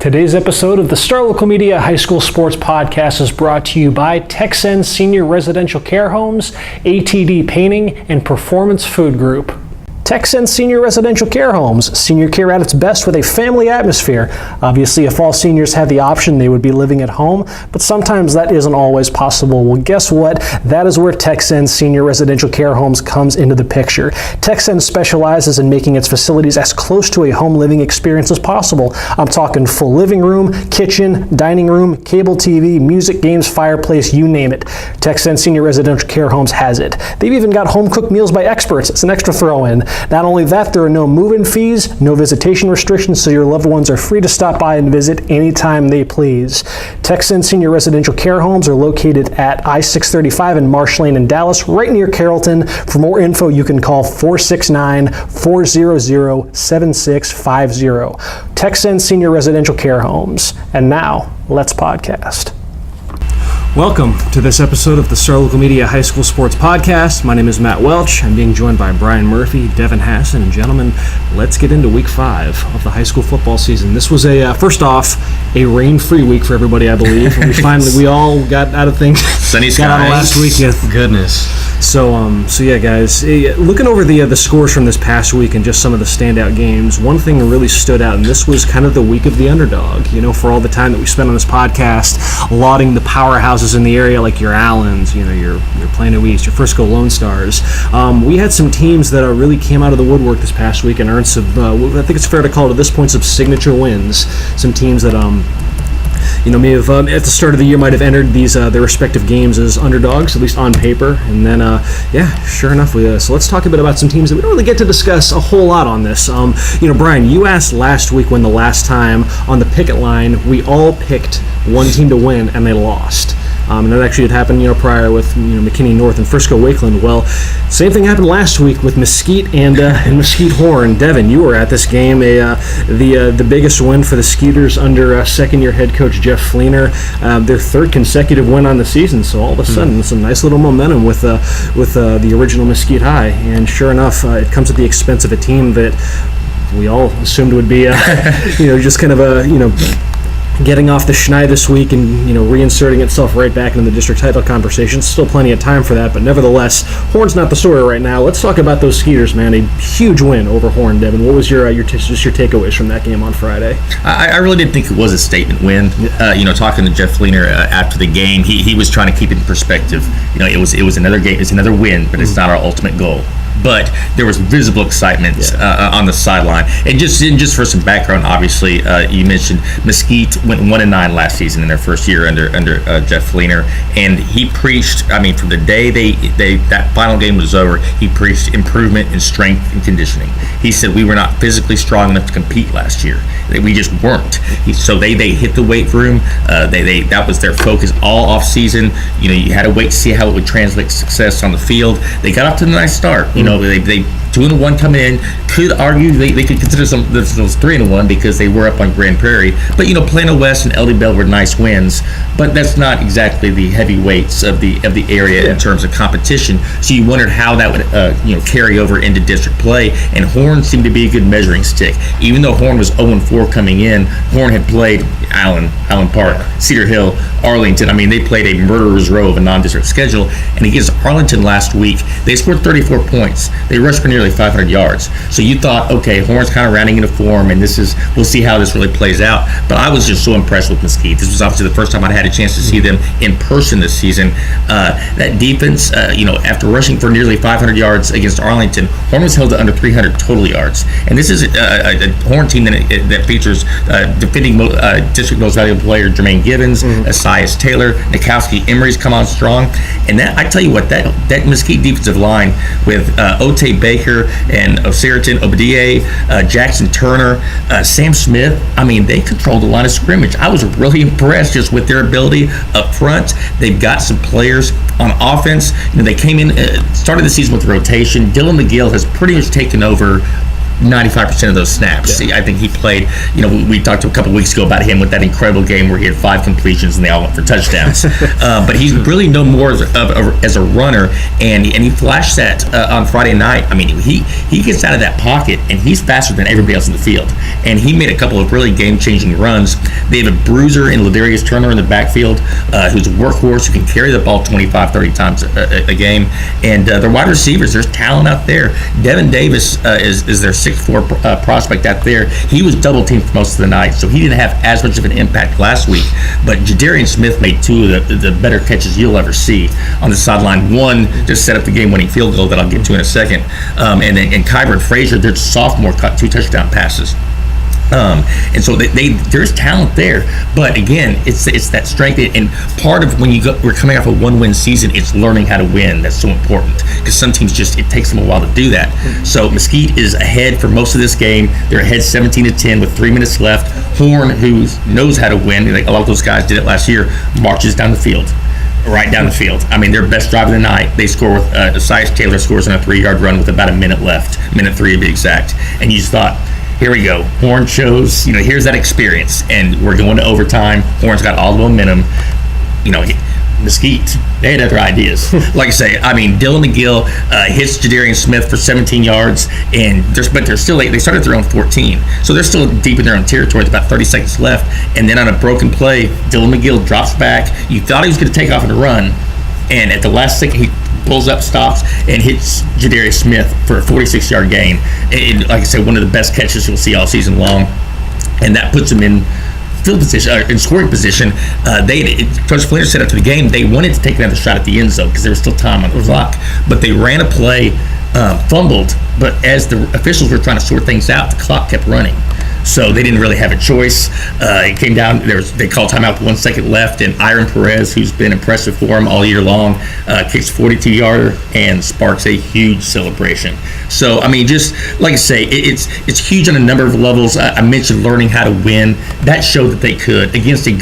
Today's episode of the Star Local Media High School Sports Podcast is brought to you by Texan Senior Residential Care Homes, ATD Painting, and Performance Food Group. Texan Senior Residential Care Homes, senior care at its best with a family atmosphere. Obviously, if all seniors had the option, they would be living at home, but sometimes that isn't always possible. Well, guess what? That is where Texan Senior Residential Care Homes comes into the picture. Texan specializes in making its facilities as close to a home living experience as possible. I'm talking full living room, kitchen, dining room, cable TV, music, games, fireplace, you name it. Texan Senior Residential Care Homes has it. They've even got home cooked meals by experts. It's an extra throw-in. Not only that, there are no move-in fees, no visitation restrictions, so your loved ones are free to stop by and visit anytime they please. Texan Senior Residential Care Homes are located at I-635 and Marsh Lane in Dallas, right near Carrollton. For more info, you can call 469-400-7650. Texan Senior Residential Care Homes. And now, let's podcast. Welcome to this episode of the Star Local Media High School Sports Podcast. My name is Matt Welch. I'm being joined by Brian Murphy, Devin Hassan, and gentlemen, let's get into Week 5 of the high school football season. This was first off, a rain-free week for everybody, I believe. We all got out of things. Sunny skies. Got out of last week. Goodness. So yeah, guys, looking over the scores from this past week and just some of the standout games, one thing that really stood out, and this was kind of the week of the underdog. You know, for all the time that we spent on this podcast, lauding the powerhouses in the area like your Allens, your Plano East, your Frisco Lone Stars. We had some teams that really came out of the woodwork this past week and earned some, I think it's fair to call it at this point, some signature wins. Some teams that may have at the start of the year might have entered their respective games as underdogs, at least on paper. And then, sure enough, so let's talk a bit about some teams that we don't really get to discuss a whole lot on this. Brian, you asked last week when the last time on the picket line we all picked one team to win and they lost. And that actually had happened, prior with McKinney North and Frisco Wakeland. Well, same thing happened last week with Mesquite and Mesquite Horn. Devin, you were at this game, the biggest win for the Skeeters under second-year head coach Jeff Fleener, their third consecutive win on the season. So all of a sudden, some nice little momentum with the original Mesquite High. And sure enough, it comes at the expense of a team that we all assumed would be, just kind of getting off the schneid this week and reinserting itself right back into the district title conversation. Still plenty of time for that, but nevertheless, Horn's not the story right now. Let's talk about those Skeeters, man. A huge win over Horn. Devin, what was your takeaways from that game on Friday? I really did think it was a statement win. Talking to Jeff Fleener after the game, he was trying to keep it in perspective. It was another game, it's another win, but it's not our ultimate goal. But there was visible excitement on the sideline. And just for some background, obviously, you mentioned Mesquite went 1-9 last season in their first year under Jeff Fleener, and he preached. From the day that final game was over, he preached improvement in strength and conditioning. He said we were not physically strong enough to compete last year. We just weren't. So they hit the weight room. That was their focus all off season. You had to wait to see how it would translate to success on the field. They got off to a nice start. They 2-1 coming in. Could argue they could consider those 3-1 because they were up on Grand Prairie. But Plano West and LD Bell were nice wins. But that's not exactly the heavyweights of the area in terms of competition. So you wondered how that would carry over into district play. And Horn seemed to be a good measuring stick. Even though Horn was 0-4 coming in, Horn had played Allen Park, Cedar Hill, Arlington. They played a murderer's row of a non-district schedule. And against Arlington last week, they scored 34 points. They rushed for nearly 500 yards. So you thought, okay, Horn's kind of rounding into form, and we'll see how this really plays out. But I was just so impressed with Mesquite. This was obviously the first time I'd had a chance to see them in person this season. That defense, after rushing for nearly 500 yards against Arlington, Horn was held to under 300 total yards. And this is a Horn team that features defending district most valuable player Jermaine Gibbons, Asias Taylor, Nikowski Emery's come on strong. And that, I tell you what, that Mesquite defensive line with Otay Baker and Osiritan Obadiah, Jackson Turner, Sam Smith, they controlled the line of scrimmage. I was really impressed just with their ability up front. They've got some players on offense. They came in, started the season with rotation. Dylan McGill has pretty much taken over 95% of those snaps. Yeah. I think he played, we talked a couple weeks ago about him with that incredible game where he had 5 completions and they all went for touchdowns. But he's really no more as a runner, and he flashed that on Friday night. I mean, he gets out of that pocket and he's faster than everybody else in the field. And he made a couple of really game-changing runs. They have a bruiser in Ladarius Turner in the backfield who's a workhorse who can carry the ball 25, 30 times a game. And their wide receivers, there's talent out there. Devin Davis is their 6'4" prospect out there. He was double teamed for most of the night, so he didn't have as much of an impact last week. But Jadarian Smith made 2 of the better catches you'll ever see on the sideline. One just set up the game-winning field goal that I'll get to in a second. And Kyron Frazier, their sophomore, caught 2 touchdown passes. And so there's talent there, but again, it's that strength. And part of when we're coming off a 1-win season, it's learning how to win. That's so important, because some teams it takes them a while to do that. So Mesquite is ahead for most of this game. They're ahead 17-10 with 3 minutes left. Horn, who knows how to win, a lot of those guys did it last year, marches down the field. Right down the field. I mean, their best drive of the night. They score with Esias Taylor scores on a 3-yard run with about a minute left, minute 3 to be exact. And you just thought, here we go. Horn shows, here's that experience, and we're going to overtime. Horn's got all the momentum. Mesquite, they had other ideas. Like I say, I mean, Dylan McGill hits Jadarian Smith for 17 yards, but they're still late. They started their own 14, so they're still deep in their own territory with about 30 seconds left. And then on a broken play, Dylan McGill drops back. You thought he was going to take off and run, and at the last second, he pulls up, stops, and hits Jadarian Smith for a 46-yard gain. And like I said, one of the best catches you'll see all season long, and that puts him in field position, in scoring position. Coach Fleener said after the game they wanted to take another shot at the end zone because there was still time on the clock, but they ran a play, fumbled, but as the officials were trying to sort things out, the clock kept running. So they didn't really have a choice. It came down, they called timeout with 1 second left, and Iron Perez, who's been impressive for him all year long, kicks 42-yarder and sparks a huge celebration. So, I mean, just like I say, it's huge on a number of levels. I mentioned learning how to win. That showed that they could against a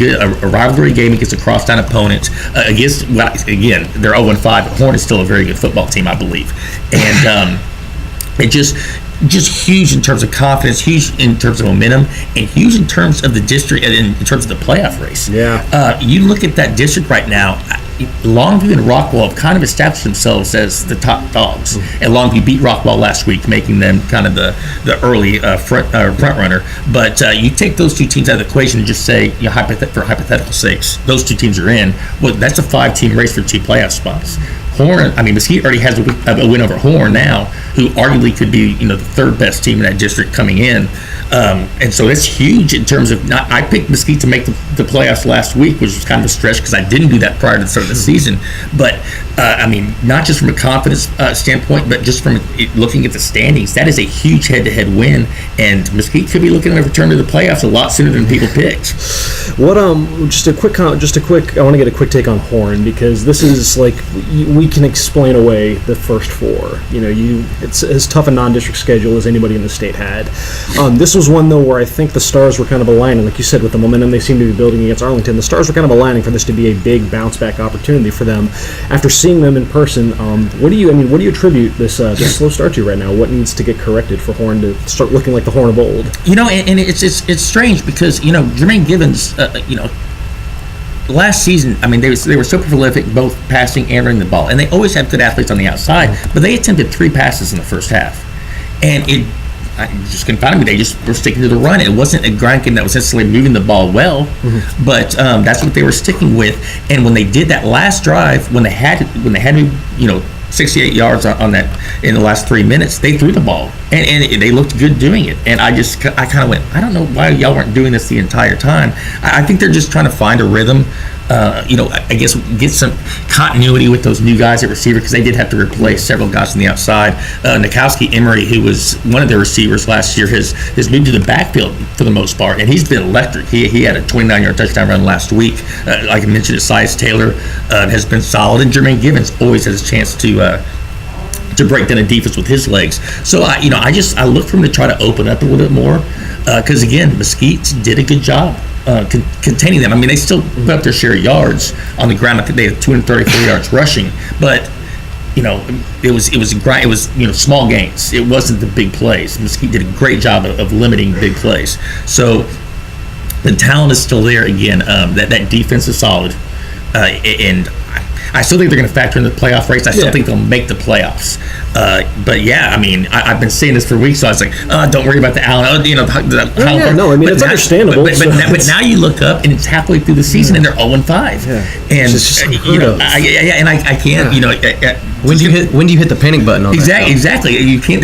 rivalry game against a crosstown opponent. Again, they're 0-5. Horn is still a very good football team, I believe. And it just huge in terms of confidence, huge in terms of momentum, and huge in terms of the district and in terms of the playoff race. Yeah. You look at that district right now, Longview and Rockwall have kind of established themselves as the top dogs. And Longview beat Rockwall last week, making them kind of the early front runner. But you take those 2 teams out of the equation and just say, for hypothetical sakes, those 2 teams are in. Well, that's a 5-team race for 2 playoff spots. Mesquite already has a win over Horn now, who arguably could be, the 3rd best team in that district coming in. And so that's huge in terms of I picked Mesquite to make the playoffs last week, which was kind of a stretch because I didn't do that prior to the start of the season. But, not just from a confidence standpoint, but just from looking at the standings, that is a huge head-to-head win. And Mesquite could be looking at a return to the playoffs a lot sooner than people picked. What I want to get a quick take on Horn, because this is like we can explain away the first 4. It's as tough a non-district schedule as anybody in the state had. This was one though where I think the stars were kind of aligning, like you said, with the momentum they seem to be building against Arlington. The stars were kind of aligning for this to be a big bounce-back opportunity for them. After seeing them in person, what do you attribute this slow start to right now? What needs to get corrected for Horn to start looking like the Horn of old? And it's strange because Jermaine Givens, last season, they were so prolific both passing and running the ball, and they always have good athletes on the outside, but they attempted 3 passes in the first half, and it just confounded me. They just were sticking to the run. It wasn't a grind game that was necessarily moving the ball well, but that's what they were sticking with. And when they did that last drive, when they had 68 yards on that in the last 3 minutes, they threw the ball and they looked good doing it. And I kind of went, I don't know why y'all weren't doing this the entire time. I think they're just trying to find a rhythm. I guess get some continuity with those new guys at receiver, because they did have to replace several guys on the outside. Nikowski Emery, who was one of their receivers last year, has moved to the backfield for the most part, and he's been electric. He had a 29-yard touchdown run last week. Like I mentioned, Esias Taylor has been solid, and Jermaine Givens always has a chance to break down a defense with his legs. So I look for him to try to open up a little bit more, because again, Mesquite did a good job containing them. They still put up their share of yards on the ground. I think they had 234 yards rushing, but it was small gains. It wasn't the big plays. Mesquite did a great job of limiting big plays. So the talent is still there. Again, that defense is solid, and I still think they're going to factor in the playoff race. I still think they'll make the playoffs. But yeah, I mean, I've been saying this for weeks, so I was like, don't worry about the Allen. It's understandable. But now you look up and it's halfway through the season and they're 0-5. And I can't. When do you hit the panic button on that? Exactly. You can't.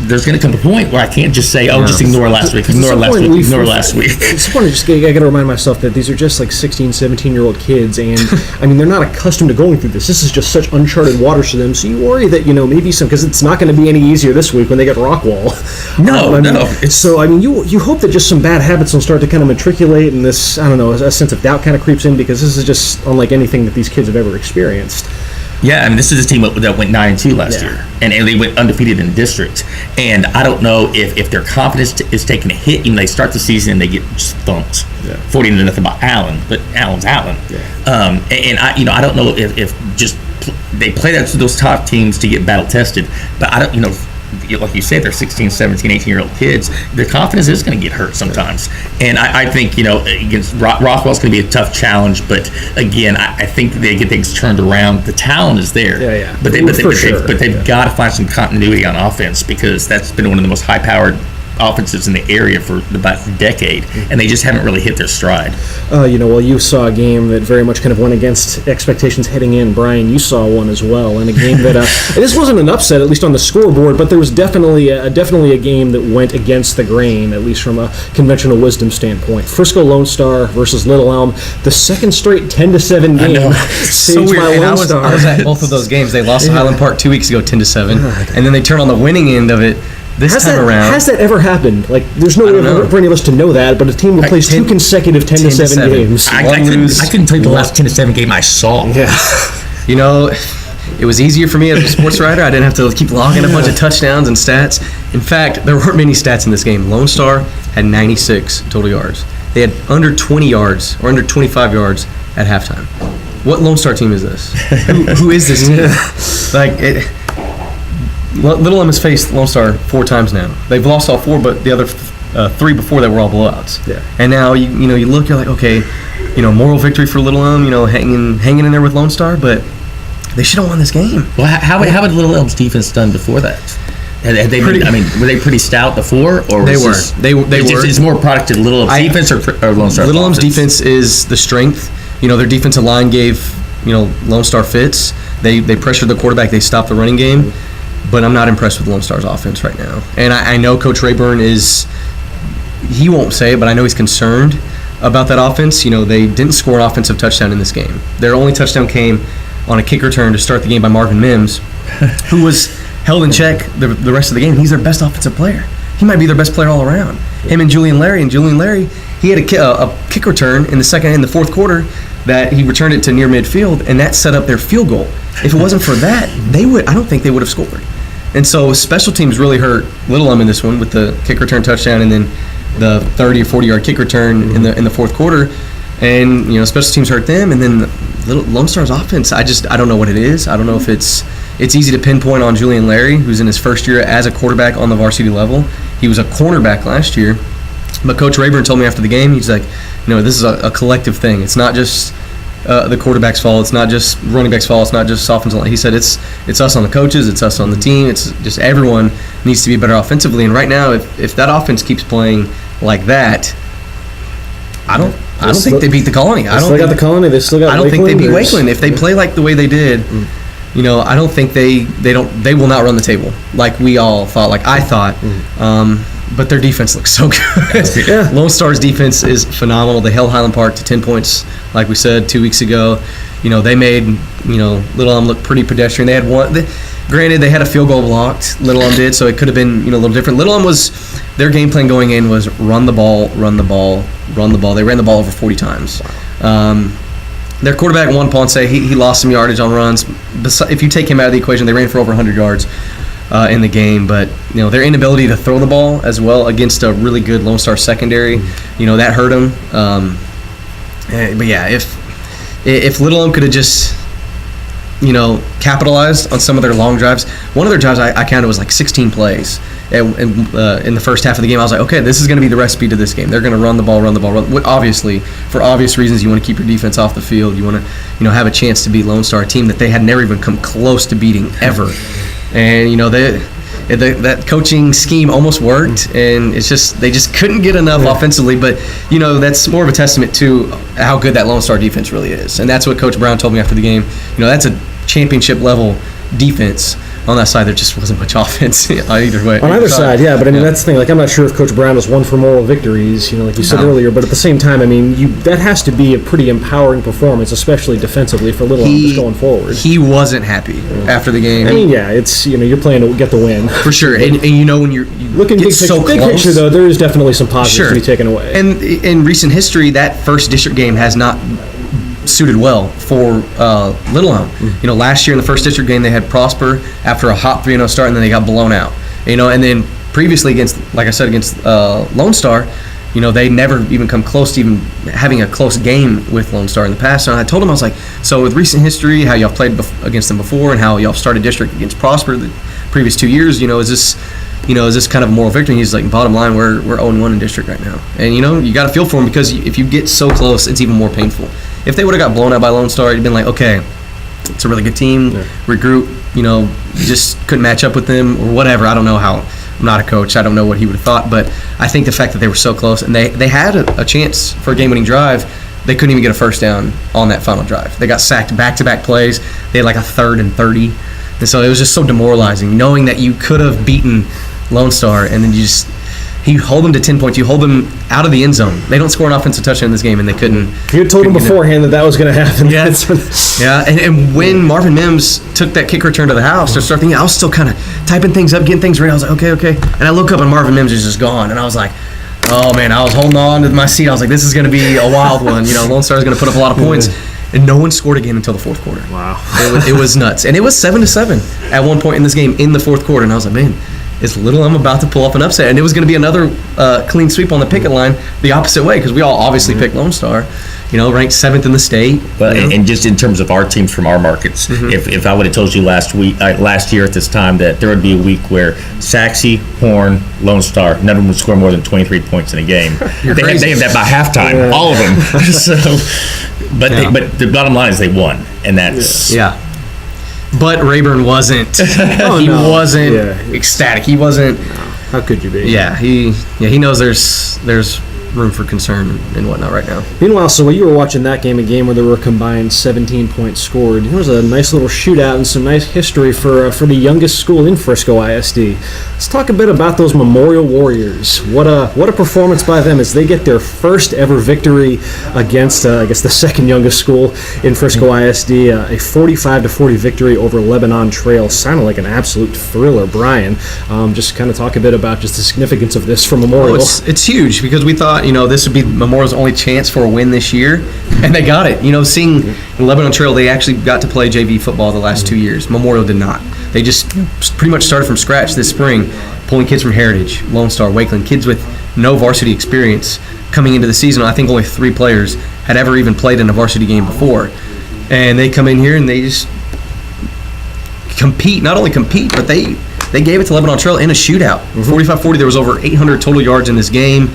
There's going to come a point where I can't just say, just ignore last week. Ignore last week. It's funny. I got to remind myself that these are just like 16, 17-year-old kids, and I mean, they're not accustomed to going through this. This is just such uncharted waters for them. So you worry that maybe because it's not going to be any easier this week when they get Rockwall. No. You hope that just some bad habits will start to kind of matriculate, and this, I don't know, a sense of doubt kind of creeps in, because this is just unlike anything that these kids have ever experienced. Yeah, I mean, this is a team that went 9-2 last year, and they went undefeated in district. And I don't know if their confidence is taking a hit. They start the season and they get just thumped, 40-0 by Allen, but Allen's Allen. Yeah. I don't know if just they play those top teams to get battle tested, but I don't like you said, they're 16, 17, 18-year-old kids. Their confidence is going to get hurt sometimes. And I think, against Rockwell's going to be a tough challenge. But, again, I think they get things turned around. The talent is there. But they've got to find some continuity on offense, because that's been one of the most high-powered offenses in the area for about a decade, and they just haven't really hit their stride. You saw a game that very much kind of went against expectations heading in. Brian, you saw one as well, and a game that this wasn't an upset, at least on the scoreboard, but there was definitely a game that went against the grain, at least from a conventional wisdom standpoint. Frisco Lone Star versus Little Elm, the second straight 10-7 game. So weird. I was at both of those games. They lost to Highland Park 2 weeks ago, 10-7, and then they turn on the winning end of it. Has that ever happened? Like, there's no way for any of us to know that, but a team plays two consecutive 10-7 games. I couldn't tell you the last 10-7 game I saw. Yeah. It was easier for me as a sports writer. I didn't have to keep logging a bunch of touchdowns and stats. In fact, there weren't many stats in this game. Lone Star had 96 total yards. They had under 20 yards or under 25 yards at halftime. What Lone Star team is this? Who is this team? Little Elm has faced Lone Star 4 times now. They've lost all 4, but the other 3 before that were all blowouts. Yeah. And now you look, you're like, okay, moral victory for Little Elm, hanging in there with Lone Star, but they should have won this game. Well, how had Little Elm's defense done before that? Had they were they pretty stout before, or they were? They were. It's more product to Little Elm's defense or Lone Star's Little Elm's defense is the strength. Their defensive line gave Lone Star fits. They pressured the quarterback. They stopped the running game. But I'm not impressed with Lone Star's offense right now. And I know Coach Rayburn he won't say it, but I know he's concerned about that offense. They didn't score an offensive touchdown in this game. Their only touchdown came on a kick return to start the game by Marvin Mims, who was held in check the rest of the game. He's their best offensive player. He might be their best player all around. Him and Julian Larry. And Julian Larry, he had a kick return in the fourth quarter that he returned it to near midfield, and that set up their field goal. If it wasn't for that, I don't think they would have scored. And so special teams really hurt Little Elm in this one with the kick return touchdown and then the 30 or 40-yard kick return in the fourth quarter. And, special teams hurt them. And then Lone Star's offense, I don't know what it is. I don't know if it's easy to pinpoint on Julian Larry, who's in his first year as a quarterback on the varsity level. He was a cornerback last year. But Coach Rayburn told me after the game, he's like, this is a collective thing. It's not just the quarterback's fault. It's not just running back's fault. It's not just offensive line. He said it's us on the coaches. It's us on the team. It's just everyone needs to be better offensively. And right now, if that offense keeps playing like that, I don't think they beat the Colony. I don't think they beat Wakeland if they play like the way they did. I don't think they will not run the table like we all thought. Like I thought. But their defense looks so good. Yeah. Lone Star's defense is phenomenal. They held Highland Park to 10 points, like we said 2 weeks ago. They made Little Elm look pretty pedestrian. They had one. Granted, they had a field goal blocked. Little Elm did, so it could have been a little different. Little Elm their game plan going in was run the ball, run the ball, run the ball. They ran the ball over 40 times. Their quarterback, Juan Ponce, he lost some yardage on runs. If you take him out of the equation, they ran for over 100 yards. In the game, but their inability to throw the ball as well against a really good Lone Star secondary, that hurt them. But yeah, if Little Elm could have just capitalized on some of their long drives. One of their drives I counted was like 16 plays. And in the first half of the game, I was like, okay, this is going to be the recipe to this game. They're going to run the ball. Obviously, for obvious reasons, you want to keep your defense off the field. You want to, have a chance to beat Lone Star, a team that they had never even come close to beating ever. And that coaching scheme almost worked, and they just couldn't get enough offensively. But that's more of a testament to how good that Lone Star defense really is, and that's what Coach Brown told me after the game. That's a championship level defense. On that side, there just wasn't much offense either way. On either side, yeah. But that's the thing. Like, I'm not sure if Coach Brown has won for moral victories, like you said earlier. But at the same time, that has to be a pretty empowering performance, especially defensively for Little Elm just going forward. He wasn't happy after the game. It's you're playing to get the win for sure. And when you're looking big picture, though, there is definitely some positives to be taken away. And in recent history, that first district game has not suited well for Little Elm. Last year in the first district game, they had Prosper after a hot 3-0 start, and then they got blown out. And then previously against Lone Star, they never even come close to even having a close game with Lone Star in the past. And I told him, I was like, so with recent history, how y'all played against them before, and how y'all started district against Prosper the previous 2 years, is this kind of a moral victory? And he's like, bottom line, we're 0-1 in district right now. And you got to feel for him, because if you get so close, it's even more painful. If they would have got blown out by Lone Star, it'd been like, okay, it's a really good team, regroup, just couldn't match up with them or whatever. I don't know how. I'm not a coach. I don't know what he would have thought, but I think the fact that they were so close and they had a chance for a game-winning drive, they couldn't even get a first down on that final drive. They got sacked back-to-back plays. They had like a 3rd and 30. And so it was just so demoralizing, knowing that you could have beaten Lone Star, and then you hold them to 10 points. You hold them out of the end zone. They don't score an offensive touchdown in this game, and they couldn't. You had told them beforehand that was going to happen. Yeah. And when Marvin Mims took that kick return to the house to start thinking, I was still kind of typing things up, getting things ready. I was like, okay. And I look up, and Marvin Mims is just gone. And I was like, oh, man, I was holding on to my seat. I was like, this is going to be a wild one. Lone Star is going to put up a lot of points. And no one scored again until the fourth quarter. Wow. It was nuts. And it was 7-7 at one point in this game in the fourth quarter. And I was like, man, is Little Elm about to pull off an upset? And it was going to be another clean sweep on the picket line the opposite way, because we all obviously picked Lone Star, ranked 7th in the state. But and just in terms of our teams from our markets, if I would have told you last year at this time that there would be a week where Saxe, Horn, Lone Star, none of them would score more than 23 points in a game. They have that by halftime, all of them. But the bottom line is they won, and that's But Rayburn wasn't. Wasn't ecstatic. He wasn't. How could you be? Yeah, he knows there's room for concern and whatnot right now. Meanwhile, so while you were watching that game, a game where there were combined 17 points scored, there was a nice little shootout and some nice history for the youngest school in Frisco ISD. Let's talk a bit about those Memorial Warriors. What a performance by them as they get their first ever victory against, I guess, the second youngest school in Frisco ISD, a 45-40 victory over Lebanon Trail. Sounded like an absolute thriller. Brian, just kind of talk a bit about just the significance of this for Memorial. It's huge, because we thought, this would be Memorial's only chance for a win this year, and they got it. Seeing in Lebanon Trail, they actually got to play JV football the last 2 years. Memorial did not. They just pretty much started from scratch this spring, pulling kids from Heritage, Lone Star, Wakeland, kids with no varsity experience coming into the season. I think only 3 players had ever even played in a varsity game before. And they come in here and they just compete, not only compete, but they gave it to Lebanon Trail in a shootout. 45-40, there was over 800 total yards in this game.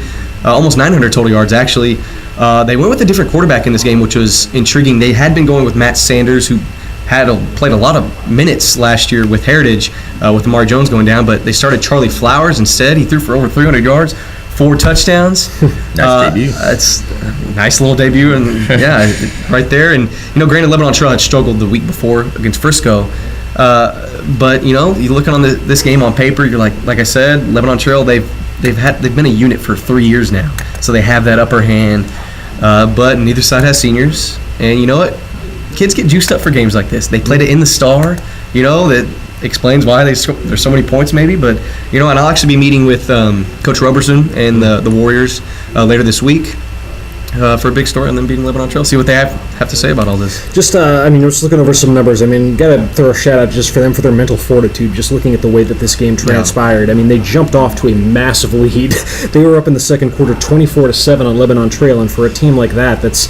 Almost 900 total yards, actually. They went with a different quarterback in this game, which was intriguing. They had been going with Matt Sanders, who played a lot of minutes last year with Heritage, with Amari Jones going down, but they started Charlie Flowers instead. He threw for over 300 yards, 4 touchdowns. Nice debut. It's a nice little debut, and right there. And granted, Lebanon Trail had struggled the week before against Frisco, but you're looking on this game on paper. You're like I said, Lebanon Trail, they've been a unit for 3 years now, so they have that upper hand. But neither side has seniors, and you know what? Kids get juiced up for games like this. They played it in the Star. That explains why there's so many points, maybe. But and I'll actually be meeting with Coach Roberson and the Warriors later this week. for a big story on them beating Lebanon Trail. See what they have to say about all this. Just, just looking over some numbers. Got to throw a shout out just for them for their mental fortitude. Just looking at the way that this game transpired. They jumped off to a massive lead. They were up in the second quarter, 24-7 on Lebanon Trail, and for a team like that, that's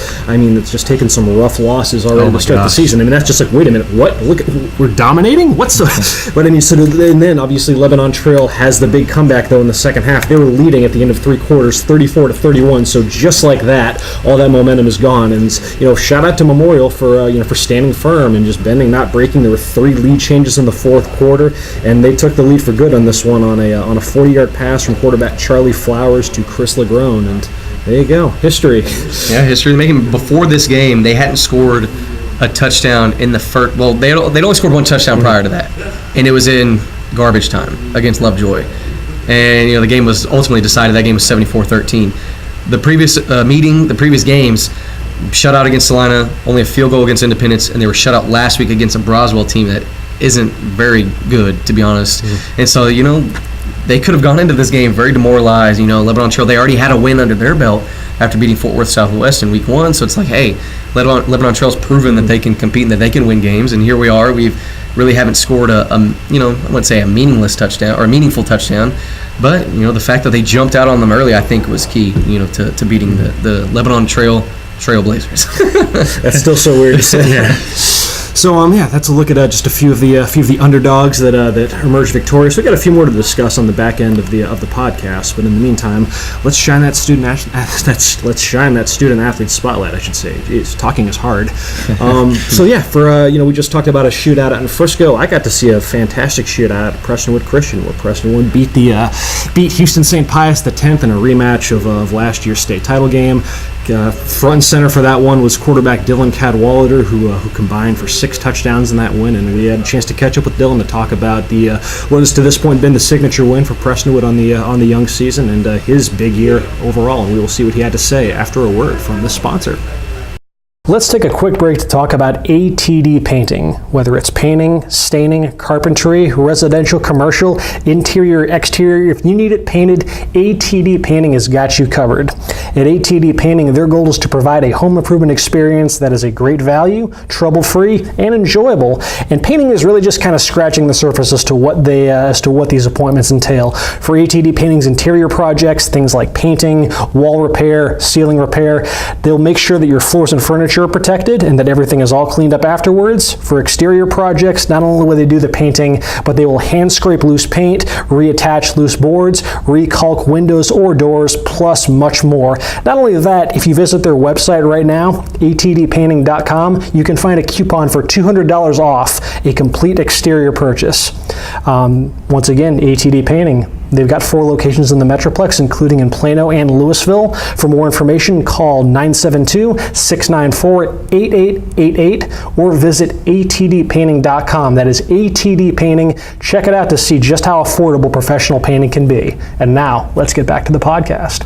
just taken some rough losses already to start the season. That's just like, wait a minute, what? Look, we're dominating. What's the? But and then obviously Lebanon Trail has the big comeback though in the second half. They were leading at the end of three quarters, 34-31. So just like that, all that momentum is gone. And shout out to Memorial for standing firm and just bending, not breaking. There were 3 lead changes in the fourth quarter, and they took the lead for good on this one on a 40-yard pass from quarterback Charlie Flowers to Chris Lagrone. And there you go, history. Yeah, history making. Before this game, they hadn't scored a touchdown in the first. Well, they'd only scored 1 touchdown prior to that, and it was in garbage time against Lovejoy. And the game was ultimately decided. That game was 74-13. The previous games, shutout against Salina, only a field goal against Independence, and they were shut out last week against a Broswell team that isn't very good, to be honest. Mm-hmm. And so they could have gone into this game very demoralized. Lebanon Trail, they already had a win under their belt after beating Fort Worth Southwest in week 1. So it's like, hey, Lebanon Trail's proven that they can compete and that they can win games. And here we are. We've really haven't scored I wouldn't say a meaningless touchdown or a meaningful touchdown. But, the fact that they jumped out on them early, I think was key, to beating the Lebanon Trailblazers. That's still so weird to say. Yeah. So that's a look at just a few of the underdogs that emerged victorious. We got a few more to discuss on the back end of the podcast, but in the meantime, let's shine that student athlete spotlight. I should say. Jeez, talking is hard. We just talked about a shootout out in Frisco. I got to see a fantastic shootout at Prestonwood Christian, where Prestonwood beat Houston St. Pius X in a rematch of last year's state title game. Front and center for that one was quarterback Dylan Cadwallader, who combined for 6 touchdowns in that win, and we had a chance to catch up with Dylan to talk about what has to this point been the signature win for Prestonwood on the young season and his big year overall. And we will see what he had to say after a word from the sponsor. Let's take a quick break to talk about ATD Painting. Whether it's painting, staining, carpentry, residential, commercial, interior, exterior, if you need it painted, ATD Painting has got you covered. At ATD Painting, their goal is to provide a home improvement experience that is a great value, trouble-free, and enjoyable. And painting is really just kind of scratching the surface as to what these appointments entail. For ATD Painting's interior projects, things like painting, wall repair, ceiling repair, they'll make sure that your floors and furniture are protected and that everything is all cleaned up afterwards. For exterior projects, not only will they do the painting, but they will hand scrape loose paint, reattach loose boards, recalc windows or doors, plus much more. Not only that, if you visit their website right now, atdpainting.com, you can find a coupon for $200 off a complete exterior purchase. Once again, ATD Painting. They've got 4 locations in the Metroplex, including in Plano and Lewisville. For more information, call 972-694-8888 or visit atdpainting.com. That is ATD Painting. Check it out to see just how affordable professional painting can be. And now, let's get back to the podcast.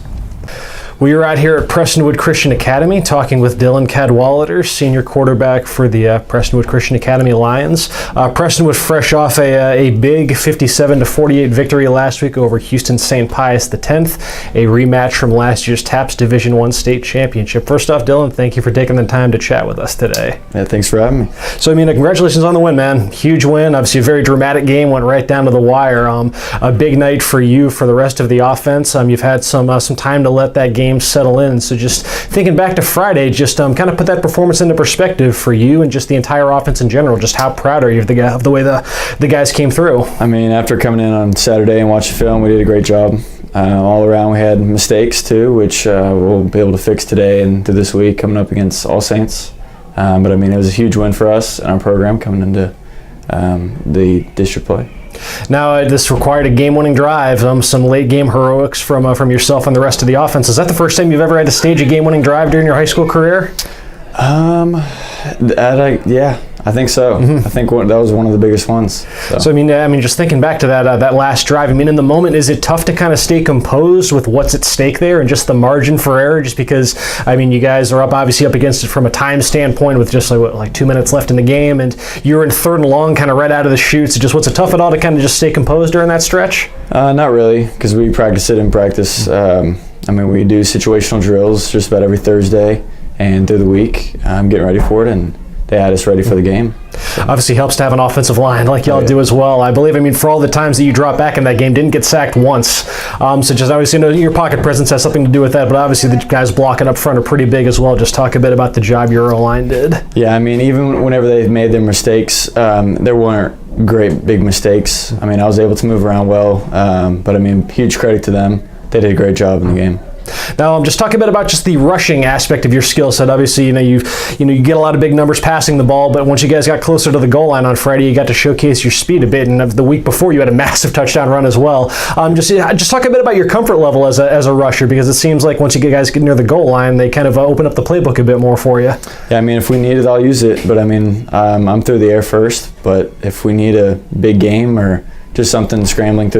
We are out here at Prestonwood Christian Academy talking with Dylan Cadwallader, senior quarterback for the Prestonwood Christian Academy Lions. Prestonwood fresh off a big 57-48 victory last week over Houston St. Pius X, a rematch from last year's TAPS Division I state championship. First off, Dylan, thank you for taking the time to chat with us today. Yeah, thanks for having me. So, congratulations on the win, man. Huge win. Obviously, a very dramatic game, went right down to the wire. A big night for you, for the rest of the offense. You've had some time to let that game settle in. So just thinking back to Friday, just kind of put that performance into perspective for you and just the entire offense in general. Just how proud are you of the way the guys came through? After coming in on Saturday and watching film, we did a great job. All around, we had mistakes too, which we'll be able to fix today and to this week coming up against All Saints. But it was a huge win for us and our program coming into the district play. Now, this required a game-winning drive, some late-game heroics from yourself and the rest of the offense. Is that the first time you've ever had to stage a game-winning drive during your high school career? Yeah, I think so. Mm-hmm. I think that was one of the biggest ones. So just thinking back to that last drive, in the moment, is it tough to kind of stay composed with what's at stake there and just the margin for error? Just because, you guys are obviously up against it from a time standpoint with just like 2 minutes left in the game, and you're in third and long, kind of right out of the chutes. Just was it tough at all to kind of just stay composed during that stretch? Not really, because we practice it in practice. I mean, we do situational drills just about every Thursday and through the week. I'm getting ready for it, and they had us ready for the game. Obviously helps to have an offensive line like y'all do as well. I believe, for all the times that you dropped back in that game, didn't get sacked once. So just obviously, your pocket presence has something to do with that, but obviously the guys blocking up front are pretty big as well. Just talk a bit about the job your O-line did. Yeah, even whenever they made their mistakes, there weren't great big mistakes. I was able to move around well, but huge credit to them. They did a great job in the game. Now, just talk a bit about just the rushing aspect of your skill set. Obviously, you get a lot of big numbers passing the ball, but once you guys got closer to the goal line on Friday, you got to showcase your speed a bit. And the week before, you had a massive touchdown run as well. Just talk a bit about your comfort level as a rusher, because it seems like once you guys get near the goal line, they kind of open up the playbook a bit more for you. Yeah, if we need it, I'll use it. But I'm through the air first. But if we need a big game or just something scrambling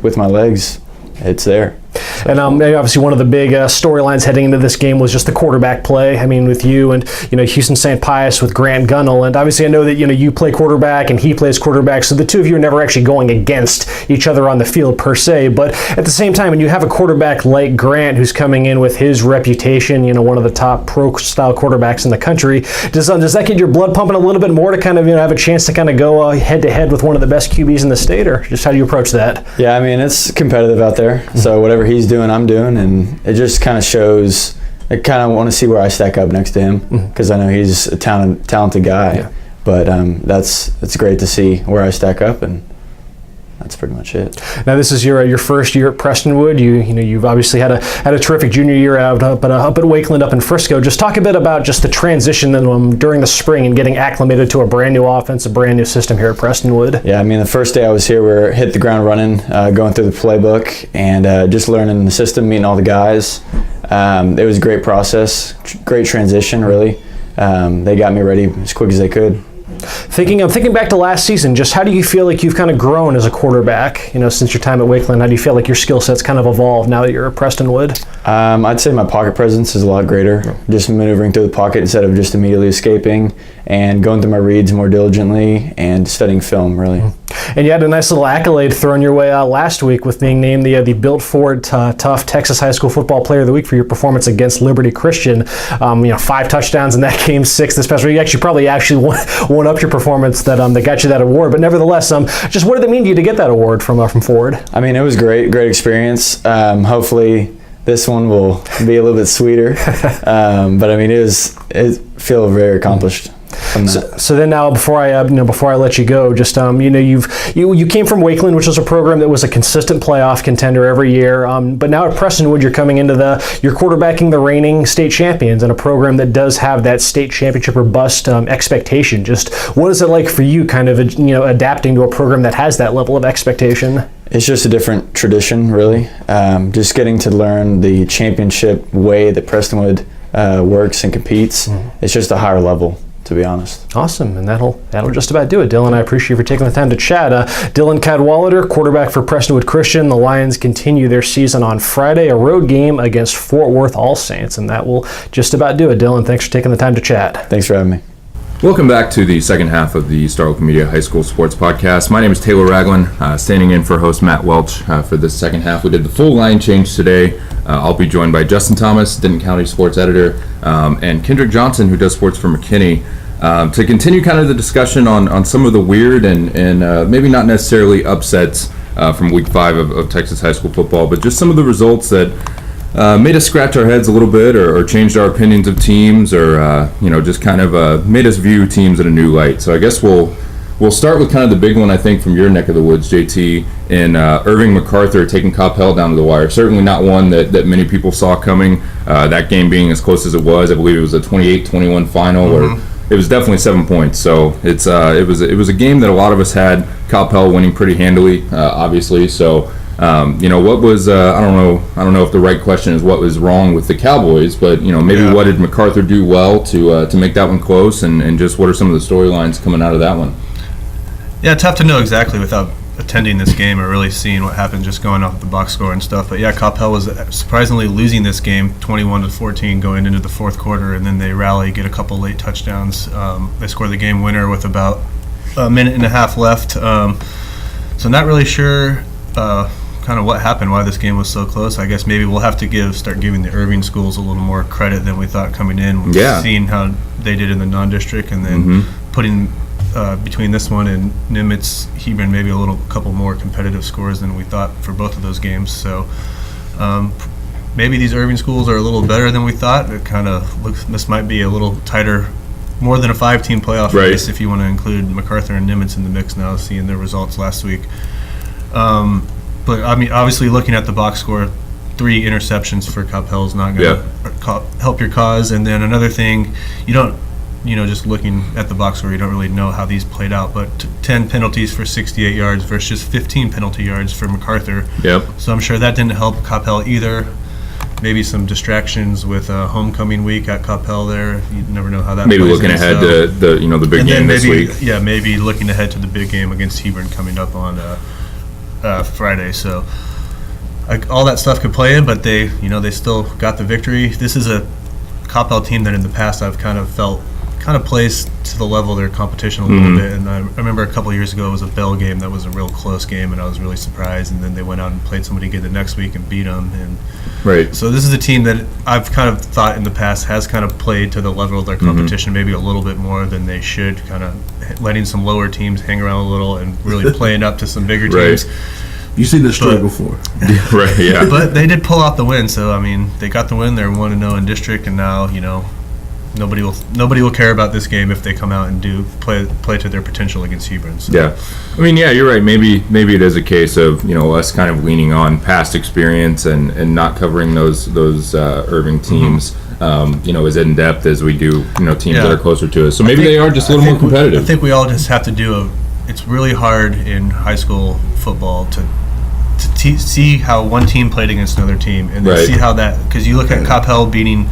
with my legs, it's there. And obviously one of the big storylines heading into this game was just the quarterback play. With you and Houston St. Pius with Grant Gunnell, and obviously I know that you play quarterback and he plays quarterback, so the two of you are never actually going against each other on the field per se. But at the same time, when you have a quarterback like Grant who's coming in with his reputation, one of the top pro-style quarterbacks in the country, does that get your blood pumping a little bit more to kind of have a chance to kind of go head to head with one of the best QBs in the state, or just how do you approach that? Yeah, it's competitive out there. So whatever he's doing, I'm doing, and it just kind of shows. I kind of want to see where I stack up next to him, because I know he's a talented guy. Yeah. But it's great to see where I stack up, and that's pretty much it. Now, this is your first year at Prestonwood. You've obviously had a terrific junior year up at Wakeland up in Frisco. Just talk a bit about just the transition during the spring and getting acclimated to a brand new offense, a brand new system here at Prestonwood. Yeah, the first day I was here, we hit the ground running, going through the playbook and just learning the system, meeting all the guys. It was a great process, great transition, really. They got me ready as quick as they could. Thinking back to last season, just how do you feel like you've kind of grown as a quarterback, since your time at Wakeland? How do you feel like your skill set's kind of evolved now that you're at Prestonwood? I'd say my pocket presence is a lot greater, just maneuvering through the pocket instead of just immediately escaping, and going through my reads more diligently and studying film, really. And you had a nice little accolade thrown your way last week with being named the Built Ford Tough Texas High School Football Player of the Week for your performance against Liberty Christian. 5 touchdowns in that game, 6 this past week. You actually won up your performance that got you that award. But nevertheless, just what did it mean to you to get that award from Ford? It was great experience. Hopefully this one will be a little bit sweeter. But it feel very accomplished. So then now, before I let you go, just you came from Wakeland, which was a program that was a consistent playoff contender every year. But now at Prestonwood, you're coming into you're quarterbacking the reigning state champions in a program that does have that state championship or bust expectation. Just what is it like for you, kind of adapting to a program that has that level of expectation? It's just a different tradition, really. Just getting to learn the championship way that Prestonwood works and competes. It's just a higher level, to be honest. Awesome, and that'll just about do it. Dylan, I appreciate you for taking the time to chat. Dylan Cadwallader, quarterback for Prestonwood Christian. The Lions continue their season on Friday, a road game against Fort Worth All Saints, and that will just about do it. Dylan, thanks for taking the time to chat. Thanks for having me. Welcome back to the second half of the Star Oak Media High School Sports Podcast. My name is Taylor Ragland, standing in for host Matt Welch for this second half. We did the full line change today. I'll be joined by Justin Thomas, Denton County sports editor, and Kendrick Johnson, who does sports for McKinney, to continue kind of the discussion on some of the weird and maybe not necessarily upsets from Week 5 of Texas high school football, but just some of the results that made us scratch our heads a little bit, or changed our opinions of teams, or just kind of made us view teams in a new light. So I guess we'll start with kind of the big one, I think, from your neck of the woods, JT, in Irving MacArthur taking Coppell down to the wire. Certainly not one that many people saw coming. That game being as close as it was, I believe it was a 28-21 final, or it was definitely 7 points. So it was a game that a lot of us had Coppell winning pretty handily, obviously. So. What was I don't know if the right question is what was wrong with the Cowboys, but what did MacArthur do well to make that one close, and just what are some of the storylines coming out of that one? Yeah, tough to know exactly without attending this game or really seeing what happened, just going off the box score and stuff. But yeah, Coppell was surprisingly losing this game 21-14 going into the fourth quarter, and then they rally, get a couple late touchdowns. They score the game winner with about a minute and a half left. So not really sure kind of what happened, why this game was so close. I guess maybe we'll have to start giving the Irving schools a little more credit than we thought coming in. Seeing how they did in the non-district, and then putting between this one and Nimitz, Hebron, maybe a couple more competitive scores than we thought for both of those games. So maybe these Irving schools are a little better than we thought. It kind of looks this might be a little tighter, more than a 5-team playoff race if you want to include MacArthur and Nimitz in the mix now, seeing their results last week. But I mean, obviously, looking at the box score, 3 interceptions for Coppell is not going to help your cause. And then another thing, just looking at the box score, you don't really know how these played out. But 10 penalties for 68 yards versus 15 penalty yards for MacArthur. Yep. So I'm sure that didn't help Coppell either. Maybe some distractions with homecoming week at Coppell there. You never know how that. Maybe looking ahead to the big game this week. Yeah, maybe looking ahead to the big game against Hebron coming up on Friday. So all that stuff could play in, but they still got the victory. This is a Coppell team that in the past I've kind of felt plays to the level of their competition a little bit. And I remember a couple of years ago it was a Bell game that was a real close game, and I was really surprised. And then they went out and played somebody good the next week and beat them. And so this is a team that I've kind of thought in the past has kind of played to the level of their competition, maybe a little bit more than they should, kind of letting some lower teams hang around a little and really playing up to some bigger teams. You've seen this story before. Right, yeah. But they did pull out the win, so I mean, they got the win. They're 1-0 in district, and now nobody will care about this game if they come out and do play to their potential against Hebron. So. Yeah, I mean, yeah, you're right. Maybe it is a case of us kind of leaning on past experience and not covering those Irving teams. As in depth as we do teams that are closer to us. So maybe they are just a little more competitive. I think we all just have to it's really hard in high school football to see how one team played against another team, and then see how that, because you look at Coppell beating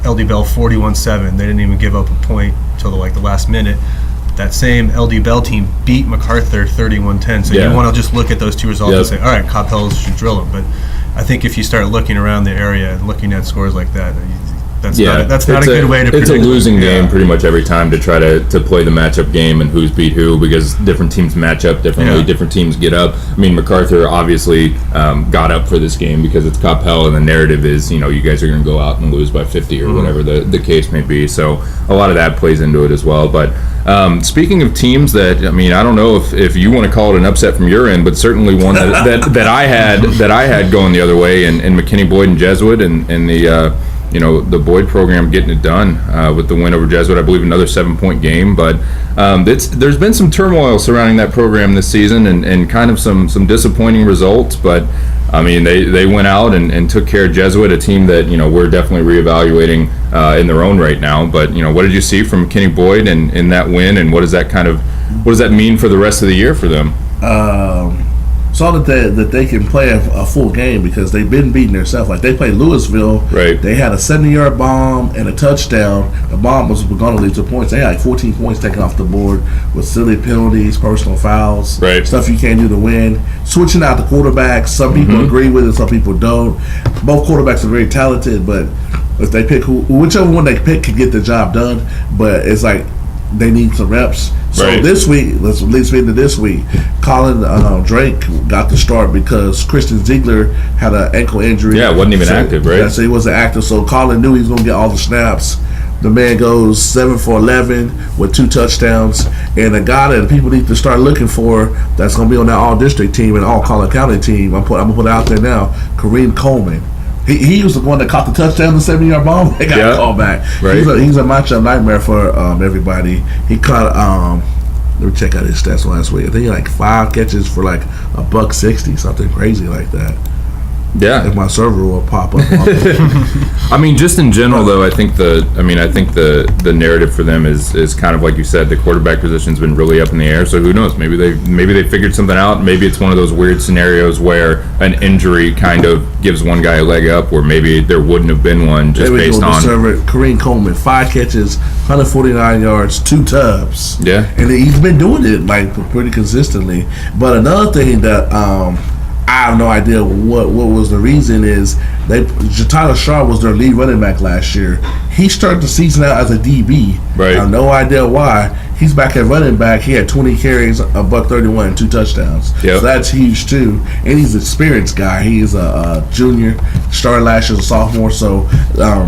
LD Bell 41-7. They didn't even give up a point till the last minute. That same LD Bell team beat MacArthur 31-10. So you want to just look at those two results and say, all right, Coppell should drill them. But I think if you start looking around the area and looking at scores like that, that's not a good way to predict. It's a losing game pretty much every time to try to play the matchup game and who's beat who, because different teams match up differently, different teams get up. I mean, MacArthur obviously got up for this game because it's Coppell, and the narrative is, you guys are going to go out and lose by 50 or whatever the case may be. So a lot of that plays into it as well. But speaking of teams that, I mean, I don't know if you want to call it an upset from your end, but certainly one that I had going the other way, and McKinney Boyd and Jesuit, and the Boyd program getting it done with the win over Jesuit. I believe another 7-point game, but there's been some turmoil surrounding that program this season, and kind of some disappointing results. But I mean, they went out and took care of Jesuit, a team that we're definitely reevaluating in their own right now. But what did you see from McKinney Boyd in that win, and what does that mean for the rest of the year for them? Saw that they can play a full game because they've been beating themselves. Like, they played Lewisville. Right. They had a 70-yard bomb and a touchdown. The bomb was going to lead to points. They had 14 points taken off the board with silly penalties, personal fouls, stuff you can't do to win. Switching out the quarterbacks. Some people agree with it, some people don't. Both quarterbacks are very talented, but if they pick whichever one they pick can get the job done. But it's like they need some reps. So this week, let's lead me into this week. Colin Drake got the start because Christian Ziegler had an ankle injury. Yeah, wasn't even active, right? Yeah, so he wasn't active. So Colin knew he was going to get all the snaps. The man goes 7 for 11 with 2 touchdowns, and a guy that people need to start looking for that's going to be on that all-district team and all-Collin County team. I'm going to put it out there now. Kareem Coleman. He was the one that caught the touchdown, the 70-yard bomb. They got called back. Right. He's a matchup nightmare for everybody. He caught, let me check out his stats last week. I think he had 5 catches for $160, something crazy like that. Yeah. If my server will pop up. I mean, just in general, though, I think the narrative for them is kind of like you said. The quarterback position's been really up in the air. So who knows? Maybe they figured something out. Maybe it's one of those weird scenarios where an injury kind of gives one guy a leg up, where maybe there wouldn't have been one just based on. Kareem Coleman, 5 catches, 149 yards, 2 tubs. Yeah, and he's been doing it pretty consistently. But another thing that I have no idea what was the reason is Tyler Shaw was their lead running back last year. He started the season out as a DB. Right. I have no idea why. he's back at running back. He had 20 carries, $131, and 2 touchdowns. Yep. So that's huge too. And he's an experienced guy. He's a junior, started last year as a sophomore. So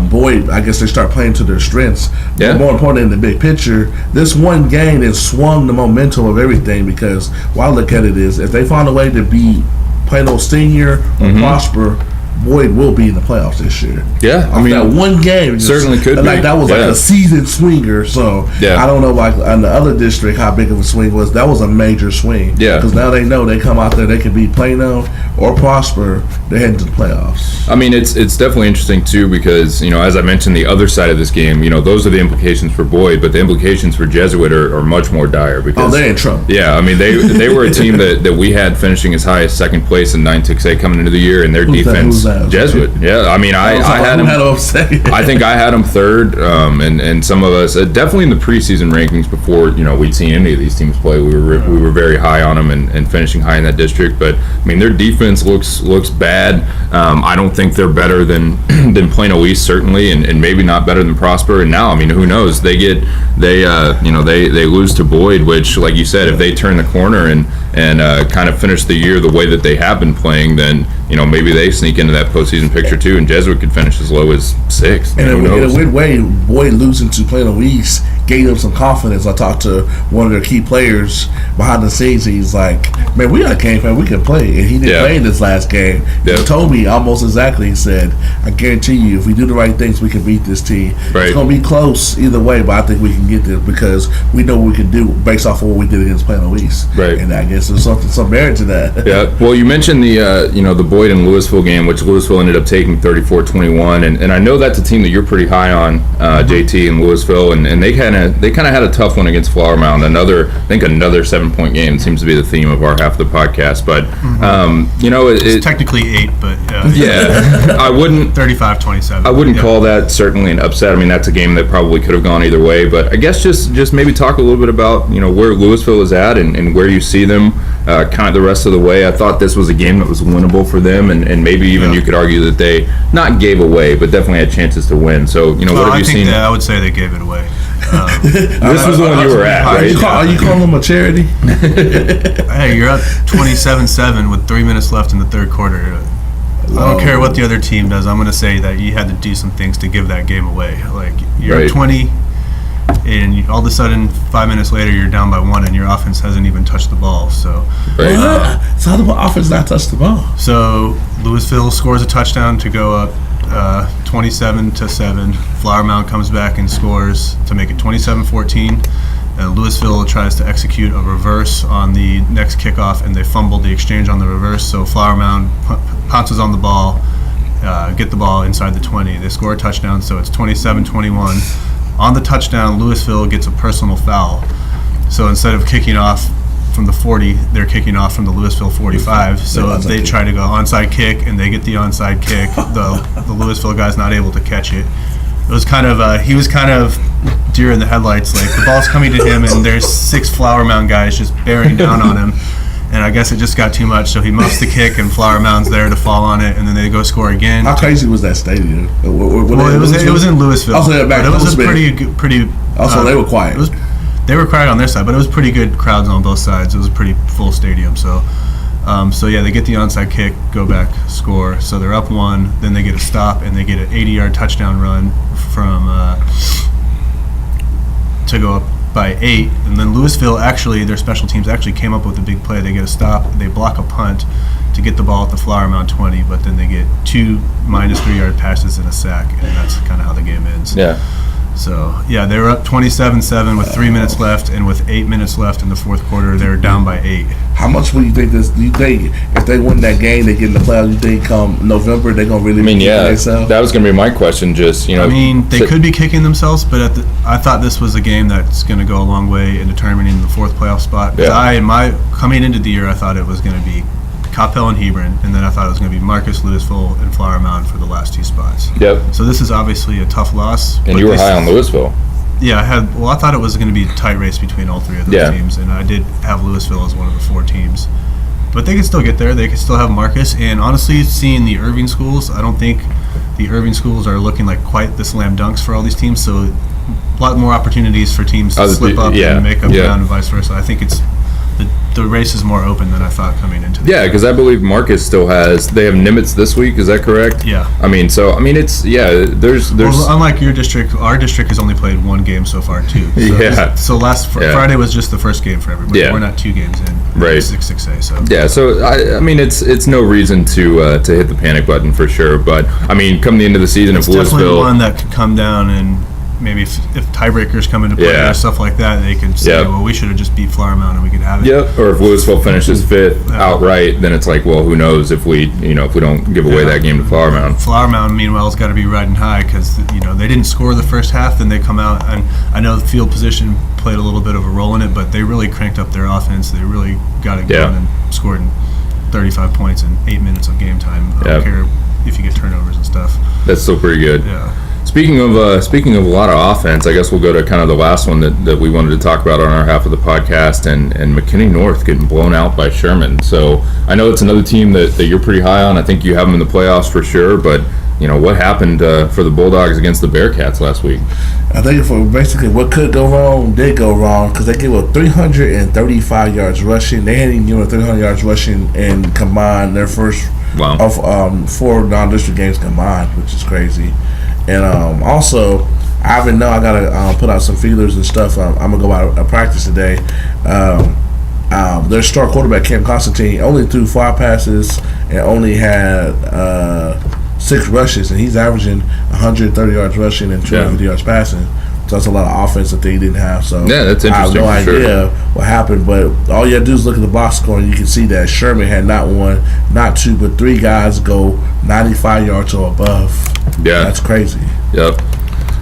Boyd, I guess they start playing to their strengths. Yeah. But more important in the big picture, this one game has swung the momentum of everything, because what I look at it is, if they find a way to beat Plano Senior or Prosper, Boyd will be in the playoffs this year. Yeah, I mean, that one game certainly could be. Like that was like a season swinger. So I don't know, like in the other district, how big of a swing was. That was a major swing. Yeah, because now they know they come out there, they can beat Plano or Prosper. They're heading to the playoffs. I mean, it's definitely interesting too, because as I mentioned, the other side of this game, those are the implications for Boyd, but the implications for Jesuit are much more dire. Because they're in trouble. Yeah, I mean, they were a team that we had finishing as high as second place in 9-6A coming into the year, and their defense. Jesuit. Yeah, I mean, I had them. I think I had them third, and some of us definitely in the preseason rankings before we'd seen any of these teams play. We were very high on them and finishing high in that district. But I mean, their defense looks bad. I don't think they're better than Plano East, certainly, and maybe not better than Prosper. And now, I mean, who knows? They lose to Boyd, which, like you said, if they turn the corner and kind of finish the year the way that they have been playing, then maybe they sneak into that postseason picture too, and Jesuit could finish as low as 6th. And in a weird way, Boyd losing to Plano East gave them some confidence. I talked to one of their key players behind the scenes. He's like, "Man, we got a game plan. We can play." And he didn't play in this last game. He told me almost exactly. He said, "I guarantee you, if we do the right things, we can beat this team. Right. It's going to be close either way, but I think we can get there because we know what we can do based off of what we did against Plano East." Right. And I guess there's some merit to that. Yeah. Well, you mentioned the Boyd and Lewisville game, which Lewisville ended up taking 34-21, and I know that's a team that you're pretty high on, JT and Lewisville, and they kind of had a tough one against Flower Mound. Another 7-point game seems to be the theme of our half of the podcast. But it's technically 8, but I wouldn't 35-27. I wouldn't call that certainly an upset. I mean, that's a game that probably could have gone either way. But I guess just maybe talk a little bit about where Lewisville is at and where you see them kind of the rest of the way. I thought this was a game that was winnable for them, and maybe even you could argue that they not gave away, but definitely had chances to win. So what have you seen? I would say they gave it away. This was the one you were at, right? Are you calling them a charity? Hey, you're up 27-7 with 3 minutes left in the third quarter. I don't care what the other team does. I'm going to say that you had to do some things to give that game away. Like, you're at 20, and all of a sudden, 5 minutes later, you're down by 1, and your offense hasn't even touched the ball. So, so how did the offense not touch the ball? So, Lewisville scores a touchdown to go up 27-7. Flower Mound comes back and scores to make it 27-14. And Lewisville tries to execute a reverse on the next kickoff, and they fumbled the exchange on the reverse. So Flower Mound pounces on the ball, get the ball inside the 20. They score a touchdown, so it's 27-21. On the touchdown, Lewisville gets a personal foul. So instead of kicking off from the 40, they're kicking off from the Lewisville 45. So they try to go onside kick, and they get the onside kick. The Lewisville guy's not able to catch it. It was kind of he was kind of deer in the headlights. Like, the ball's coming to him, and there's 6 Flower Mound guys just bearing down on him. And I guess it just got too much, so he muffs the kick, and Flower Mound's there to fall on it, and then they go score again. How crazy was that stadium? It was in Lewisville. Also, it was a pretty. Also, they were quiet. They were quiet on their side, but it was pretty good crowds on both sides. It was a pretty full stadium, so they get the onside kick, go back, score. So they're up 1, then they get a stop, and they get an 80-yard touchdown run from to go up by 8. And then Lewisville, actually, their special teams actually came up with a big play. They get a stop, they block a punt to get the ball at the Flower Mound 20, but then they get 2 -3-yard passes and a sack, and that's kind of how the game ends. Yeah. So, they were up 27-7 with 3 minutes left, and with 8 minutes left in the fourth quarter, they were down by 8. How much would you think this? Do you think if they win that game, they get in the playoffs? You think come November they're gonna really? That was gonna be my question. Just they could be kicking themselves, but I thought this was a game that's gonna go a long way in determining the 4th playoff spot. Because coming into the year, I thought it was gonna be Coppell and Hebron, and then I thought it was going to be Marcus, Lewisville, and Flower Mound for the last 2 spots. Yep. So this is obviously a tough loss. And you were high on Lewisville. Yeah, I thought it was going to be a tight race between all 3 of those teams, and I did have Lewisville as one of the 4 teams. But they can still get there. They can still have Marcus. And honestly, seeing the Irving schools, I don't think the Irving schools are looking like quite the slam dunks for all these teams. So a lot more opportunities for teams to slip up and make up ground and vice versa. I think it's the race is more open than I thought coming into the because I believe Marcus still they have Nimitz this week, is that correct? Yeah. It's there's well, unlike your district, our district has only played one game so far too. So Friday was just the first game for everybody. We're not 2 games in. Right. 6-6A. So it's no reason to hit the panic button for sure. But come the end of the season, it's if Lewisville, definitely one that could come down and maybe if tiebreakers come into play or stuff like that, they can say, well, we should have just beat Flower Mound and we could have it. Yep. Or if Lewisville finishes 5th outright, then it's like, well, who knows if we don't give away that game to Flower Mound. Flower Mound, meanwhile, has got to be riding high because they didn't score the first half, then they come out, and I know the field position played a little bit of a role in it, but they really cranked up their offense. They really got it going and scored 35 points in 8 minutes of game time. I don't care if you get turnovers and stuff. That's still pretty good. Yeah. Speaking of a lot of offense, I guess we'll go to kind of the last one that we wanted to talk about on our half of the podcast, and McKinney North getting blown out by Sherman. So I know it's another team that you're pretty high on. I think you have them in the playoffs for sure, but what happened for the Bulldogs against the Bearcats last week? I think for basically what could go wrong did go wrong because they gave up 335 yards rushing. They hadn't even given 300 yards rushing and combined their first of 4 non-district games combined, which is crazy. And also, I even know I gotta put out some feelers and stuff. I'm gonna go out of practice today. Their star quarterback Cam Constantine only threw 5 passes and only had 6 rushes, and he's averaging 130 yards rushing and 250 yards passing. So that's a lot of offense that they didn't have. So that's interesting. I have no idea what happened, but all you have to do is look at the box score, and you can see that Sherman had not 1, not 2, but 3 guys go 95 yards or above. Yeah, that's crazy. Yep.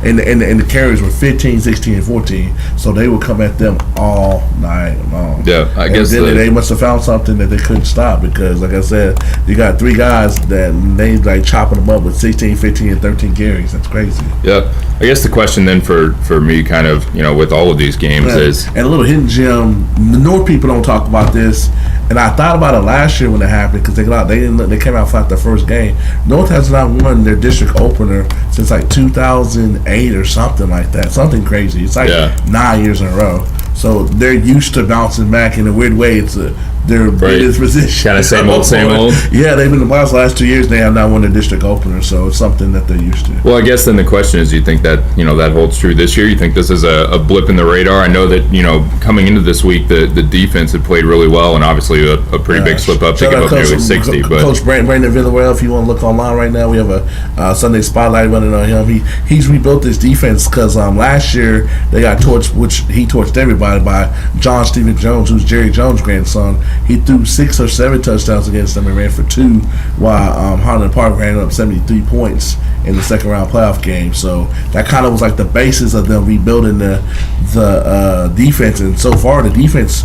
And the carries were 15, 16, and 14, so they would come at them all night long. Yeah, I guess they must have found something that they couldn't stop because, like I said, you got 3 guys that they chopping them up with 16, 15, and 13 carries. That's crazy. Yeah, I guess the question then for me, kind of, with all of these games is, and a little hidden gem. The North people don't talk about this, and I thought about it last year when it happened because they came out flat the first game. North has not won their district opener since like 2008 or something like that. Something crazy. It's like 9 years in a row. So they're used to bouncing back in a weird way. It's their biggest position. Kind of same old. Yeah, they've been in the playoffs the last 2 years. They have not won a district opener, so it's something that they're used to. Well, I guess then the question is, do you think that that holds true this year? You think this is a blip in the radar? I know that coming into this week, the defense had played really well, and obviously a pretty big slip up to give up nearly 60. But Coach Brandon Villarreal, if you want to look online right now, we have a Sunday spotlight running on him. He's rebuilt this defense because last year they got torched, which he torched everybody by John Stephen Jones, who's Jerry Jones' grandson. He threw 6 or 7 touchdowns against them and ran for 2, while Highland Park ran up 73 points in the second round playoff game. So that kind of was like the basis of them rebuilding the defense. And so far, the defense,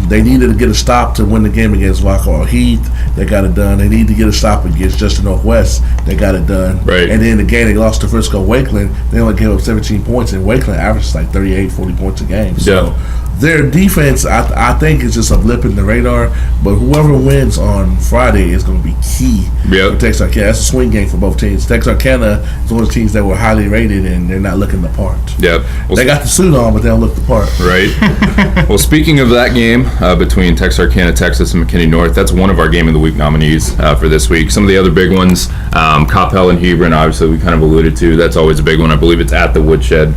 they needed to get a stop to win the game against Waco Heath. They got it done. They need to get a stop against Justin Northwest. They got it done. Right. And then the game they lost to Frisco Wakeland, they only gave up 17 points, and Wakeland averages like 38, 40 points a game. So their defense, I think, is just a blip in the radar. But whoever wins on Friday is going to be key for Texarkana. That's a swing game for both teams. Texarkana is one of the teams that were highly rated, and they're not looking the part. Yep. Well, they got the suit on, but they don't look the part. Right. Well, speaking of that game between Texarkana, Texas, and McKinney North, that's one of our Game of the Week nominees for this week. Some of the other big ones, Coppell and Hebron, obviously we kind of alluded to. That's always a big one. I believe it's at the Woodshed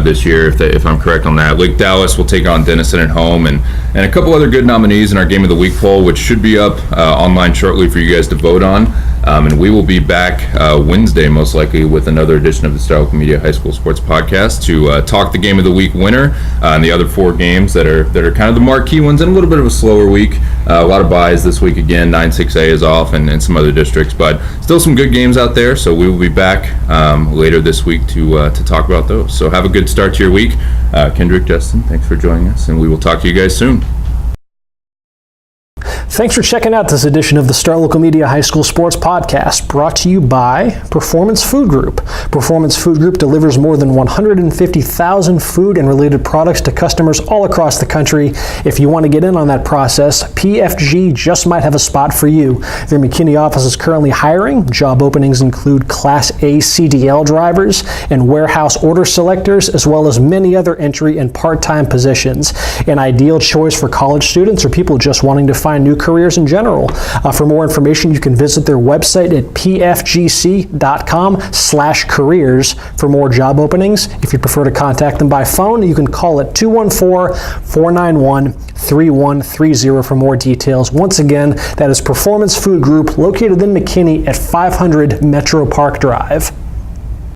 this year, if I'm correct on that. Lake Dallas will take on Denison at home, and a couple other good nominees in our Game of the Week poll, which should be up online shortly for you guys to vote on. And we will be back Wednesday, most likely, with another edition of the Star Local Media High School Sports Podcast to talk the Game of the Week winner and the other 4 games that are kind of the marquee ones, and a little bit of a slower week. A lot of byes this week again. 9-6A is off, and some other districts, but still some good games out there. So we will be back later this week to talk about those. So have a good start to your week. Kendrick, Justin, thanks for joining us, and we will talk to you guys soon. Thanks for checking out this edition of the Star Local Media High School Sports Podcast, brought to you by Performance Food Group. Performance Food Group delivers more than 150,000 food and related products to customers all across the country. If you want to get in on that process, PFG just might have a spot for you. Their McKinney office is currently hiring. Job openings include Class A CDL drivers and warehouse order selectors, as well as many other entry and part-time positions. An ideal choice for college students or people just wanting to find new careers in general. For more information, you can visit their website at pfgc.com/careers for more job openings. If you prefer to contact them by phone, you can call at 214-491-3130 for more details. Once again, that is Performance Food Group, located in McKinney at 500 Metro Park Drive.